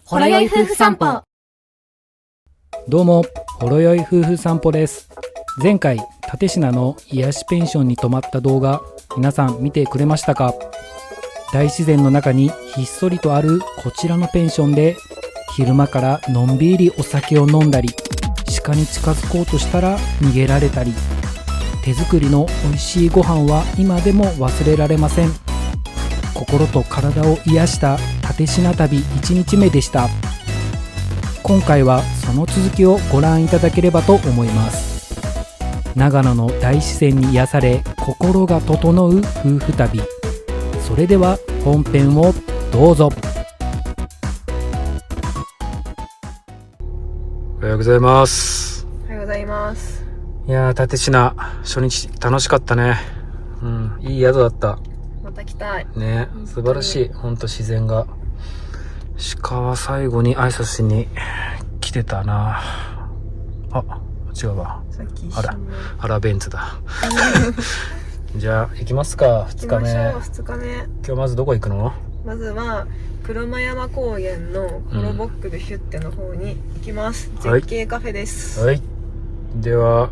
ほろよい夫婦散歩。どうも、ほろよい夫婦散歩です。前回、蓼科の癒しペンションに泊まった動画、皆さん見てくれましたか？大自然の中にひっそりとあるこちらのペンションで、昼間からのんびりお酒を飲んだり、鹿に近づこうとしたら逃げられたり、手作りの美味しいご飯は今でも忘れられません。心と体を癒した蓼科旅1日目でした。今回はその続きをご覧いただければと思います。長野の大自然に癒され心が整う夫婦旅。それでは本編をどうぞ。おはようございます。おはようございます。いやー、蓼科初日楽しかったね。いい宿だった。また来たいね。素晴らしい。ほんと自然が。鹿は最後に挨拶しに来てたな。あ、違うわ。さっき一緒にあらベンツだ。じゃあ行きますか。2日目。2日目。今日まずどこ行くの？まずは黒間山高原のころぼっくるひゅっての方に行きます。はい絶景カフェです。はい。では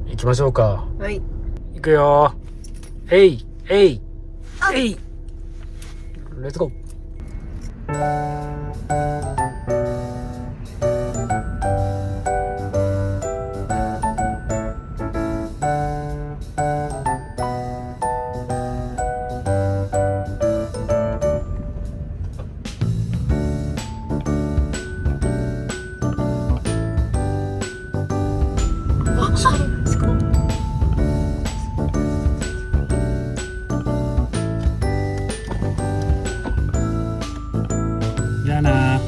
行きましょうか。はい。行くよ。えいえいえい。レッツゴー。じゃあな。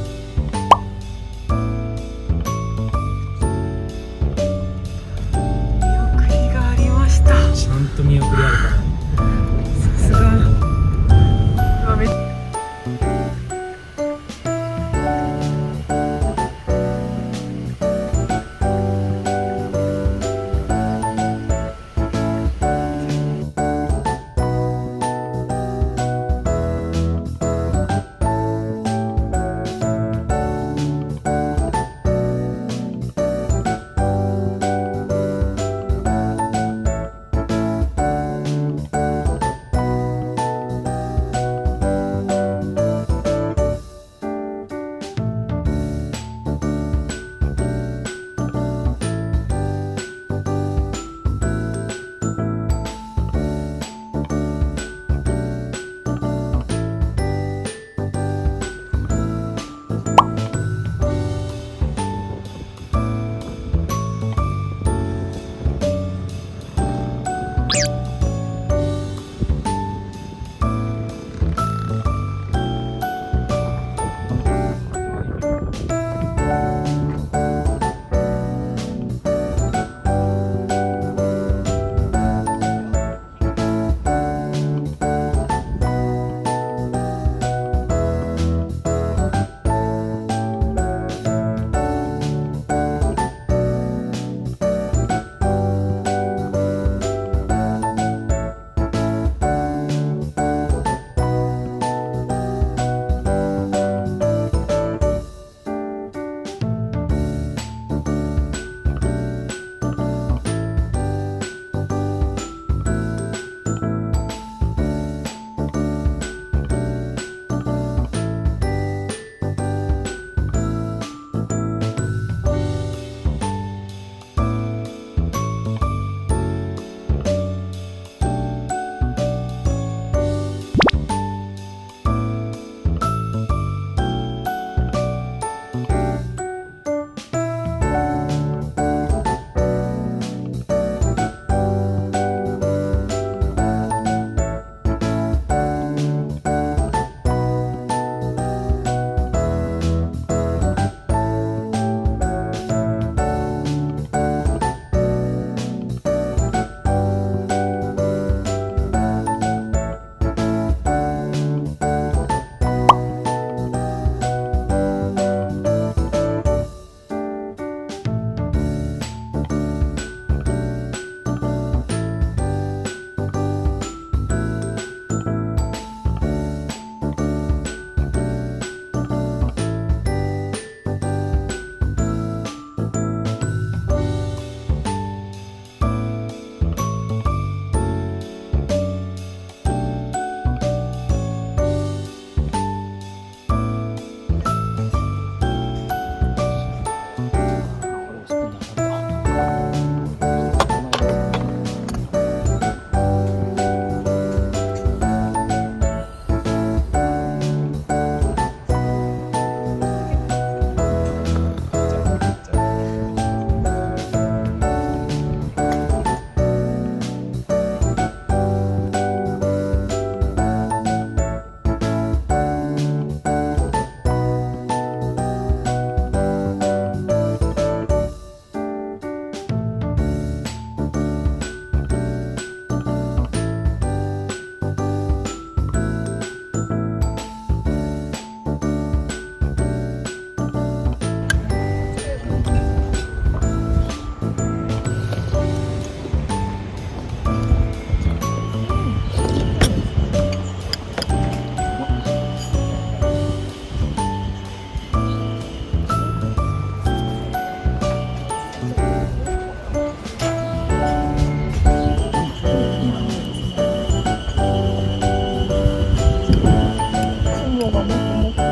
雲がもくもく。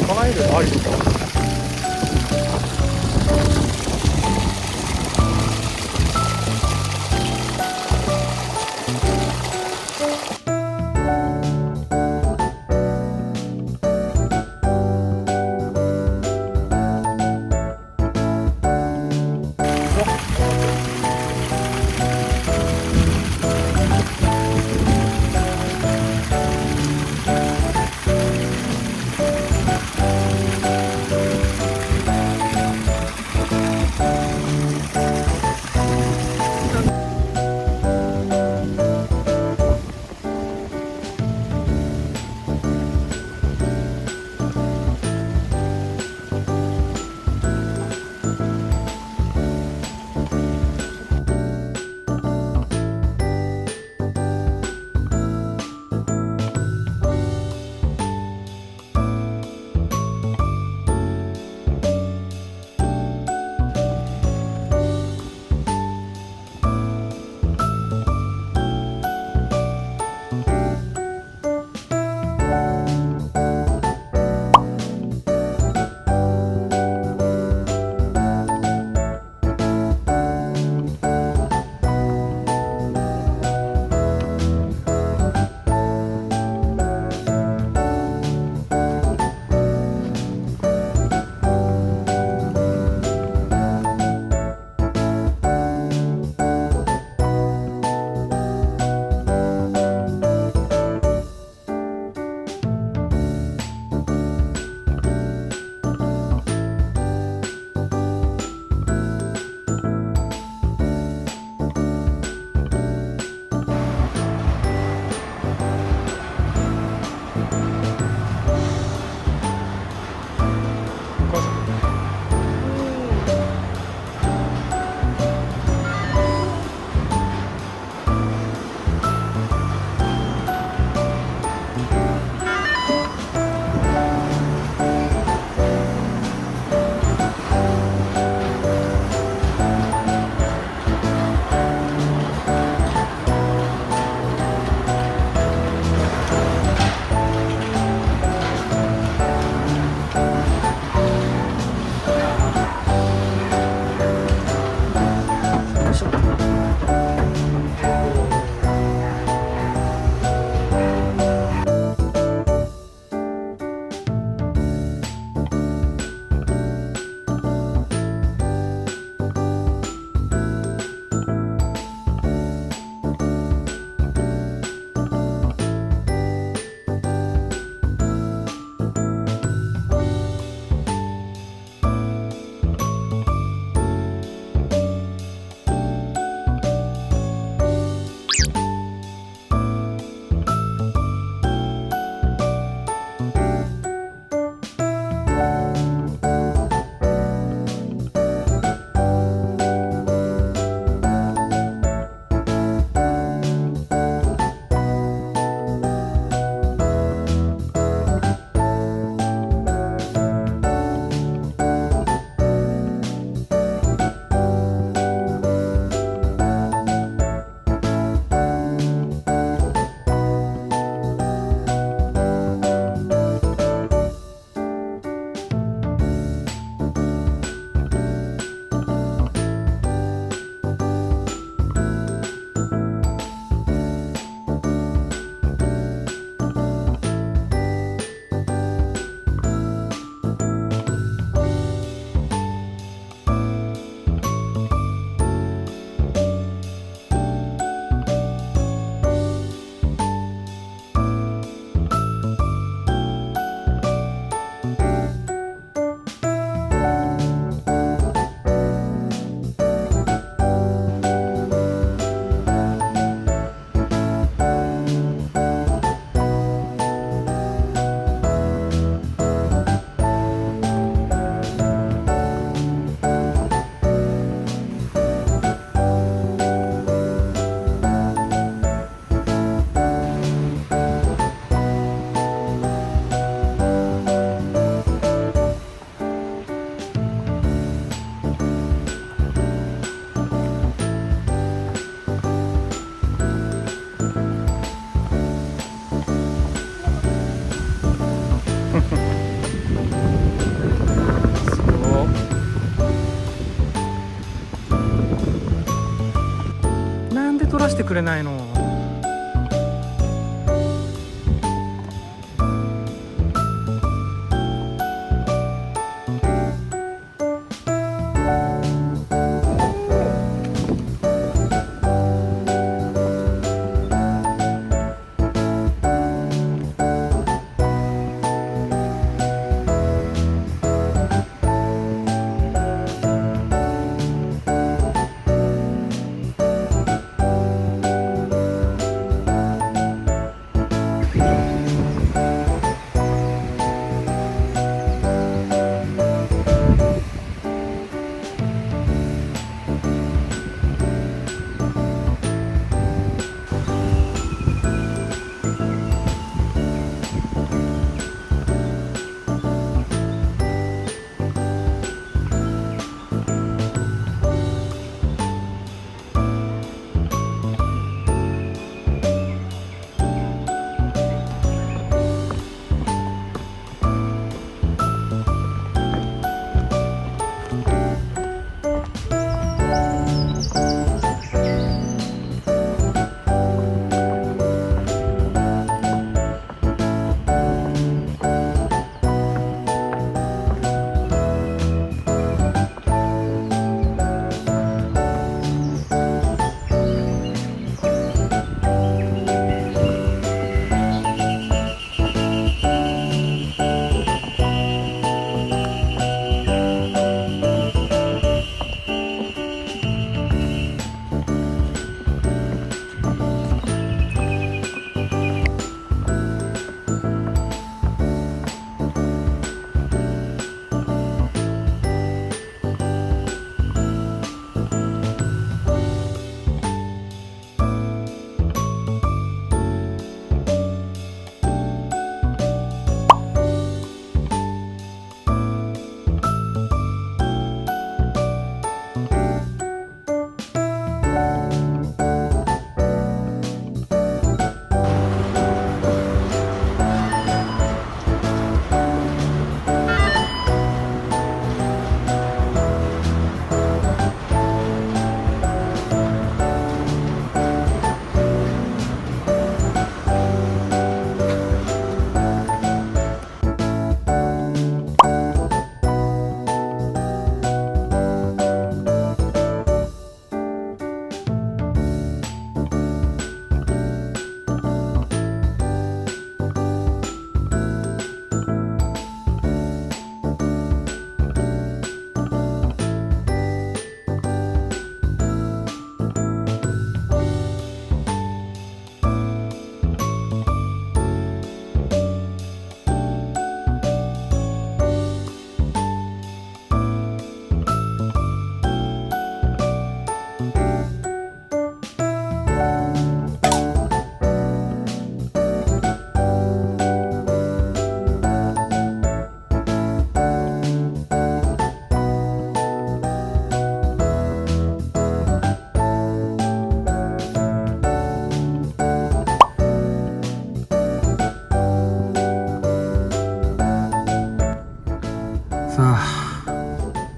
構えるのありとか。くれないの。さあ、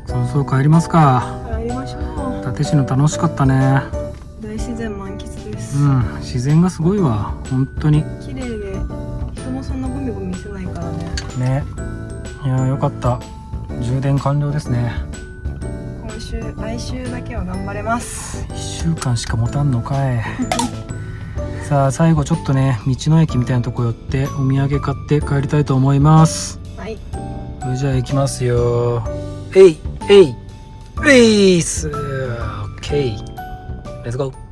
そろそろ帰りますか。帰りましょう。伊達市の楽しかったね。大自然満喫です。自然がすごいわ、本当に。綺麗で人もそんなゴミゴミ見せないからね。ね。いやー、よかった。充電完了ですね。来週だけは頑張れます。1週間しか持たんのかい。さあ、最後ちょっとね、道の駅みたいなとこ寄ってお土産買って帰りたいと思います。はい。それじゃあ行きますよ。えいえいレース。オッケー。レッツゴー。